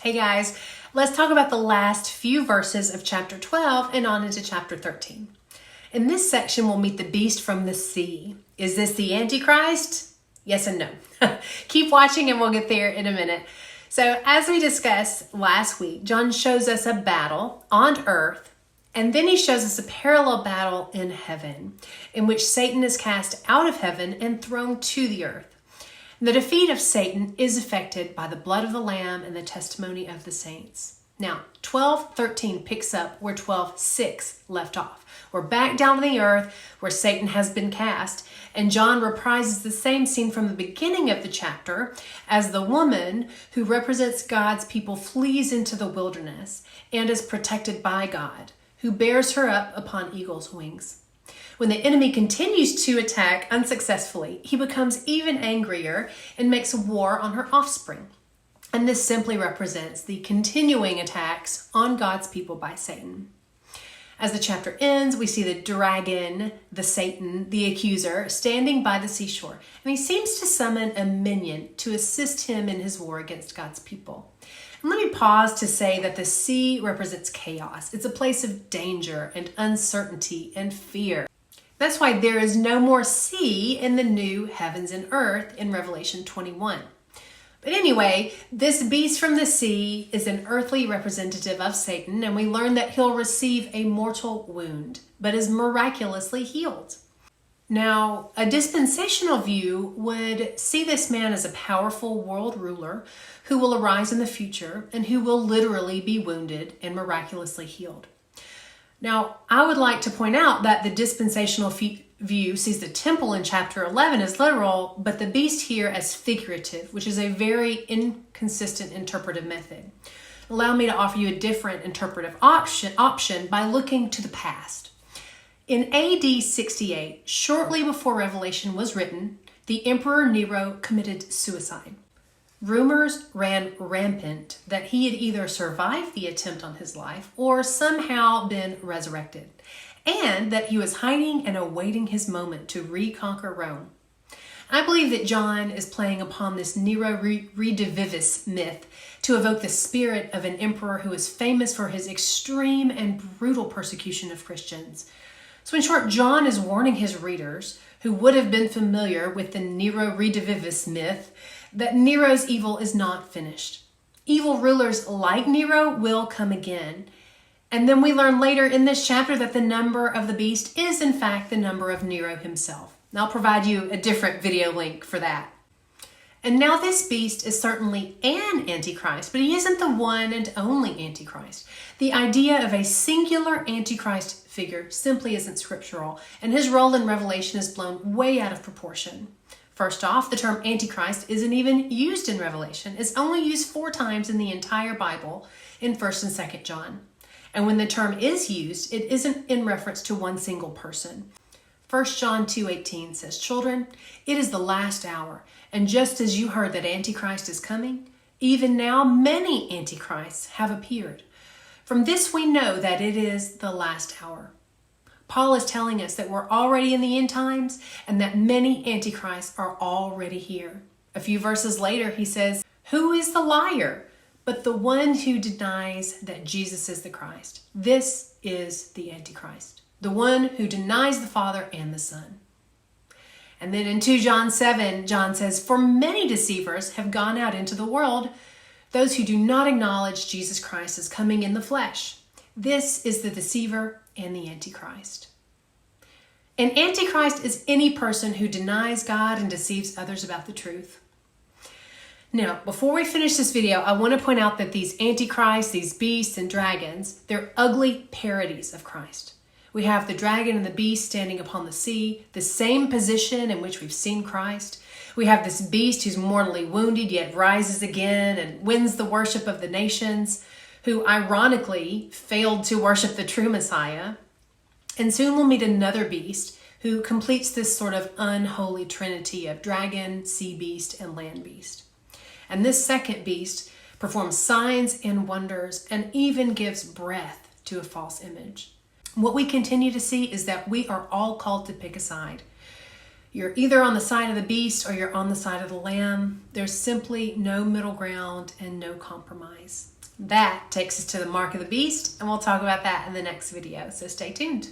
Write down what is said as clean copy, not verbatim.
Hey guys, let's talk about the last few verses of chapter 12 and on into chapter 13. In this section, we'll meet the beast from the sea. Is this the Antichrist? Yes and no. Keep watching and we'll get there in a minute. So as we discussed last week, John shows us a battle on earth, and then he shows us a parallel battle in heaven, in which Satan is cast out of heaven and thrown to the earth. The defeat of Satan is effected by the blood of the Lamb and the testimony of the saints. Now, 12:13 picks up where 12:6 left off. We're back down to the earth where Satan has been cast, and John reprises the same scene from the beginning of the chapter as the woman who represents God's people flees into the wilderness and is protected by God, who bears her up upon eagle's wings. When the enemy continues to attack unsuccessfully, he becomes even angrier and makes war on her offspring. And this simply represents the continuing attacks on God's people by Satan. As the chapter ends, we see the dragon, the Satan, the accuser, standing by the seashore. And he seems to summon a minion to assist him in his war against God's people. And let me pause to say that the sea represents chaos. It's a place of danger and uncertainty and fear. That's why there is no more sea in the new heavens and earth in Revelation 21. But anyway, this beast from the sea is an earthly representative of Satan, and we learn that he'll receive a mortal wound, but is miraculously healed. Now, a dispensational view would see this man as a powerful world ruler who will arise in the future and who will literally be wounded and miraculously healed. Now, I would like to point out that the dispensational view sees the temple in chapter 11 as literal, but the beast here as figurative, which is a very inconsistent interpretive method. Allow me to offer you a different interpretive option by looking to the past. In AD 68, shortly before Revelation was written, the Emperor Nero committed suicide. Rumors ran rampant that he had either survived the attempt on his life or somehow been resurrected, and that he was hiding and awaiting his moment to reconquer Rome. I believe that John is playing upon this Nero Redivivus myth to evoke the spirit of an emperor who is famous for his extreme and brutal persecution of Christians. So in short, John is warning his readers, who would have been familiar with the Nero Redivivus myth, that Nero's evil is not finished. Evil rulers like Nero will come again. And then we learn later in this chapter that the number of the beast is in fact the number of Nero himself. And I'll provide you a different video link for that. And now this beast is certainly an Antichrist, but he isn't the one and only Antichrist. The idea of a singular Antichrist figure simply isn't scriptural, and his role in Revelation is blown way out of proportion. First off, the term Antichrist isn't even used in Revelation. It's only used 4 times in the entire Bible in 1st and 2nd John. And when the term is used, it isn't in reference to one single person. 1 John 2:18 says, "Children, it is the last hour, and just as you heard that Antichrist is coming, even now many Antichrists have appeared. From this we know that it is the last hour." Paul is telling us that we're already in the end times and that many antichrists are already here. A few verses later, he says, "Who is the liar but the one who denies that Jesus is the Christ? This is the Antichrist, the one who denies the Father and the Son." And then in 2 John 7, John says, "For many deceivers have gone out into the world, those who do not acknowledge Jesus Christ as coming in the flesh. This is the deceiver and the Antichrist." An Antichrist is any person who denies God and deceives others about the truth. Now, before we finish this video, I want to point out that these Antichrists, these beasts and dragons, they're ugly parodies of Christ. We have the dragon and the beast standing upon the sea, the same position in which we've seen Christ. We have this beast who's mortally wounded yet rises again and wins the worship of the nations, who ironically failed to worship the true Messiah. And soon we'll meet another beast who completes this sort of unholy trinity of dragon, sea beast, and land beast. And this second beast performs signs and wonders and even gives breath to a false image. What we continue to see is that we are all called to pick a side. You're either on the side of the beast or you're on the side of the lamb. There's simply no middle ground and no compromise. That takes us to the mark of the beast, and we'll talk about that in the next video, so stay tuned.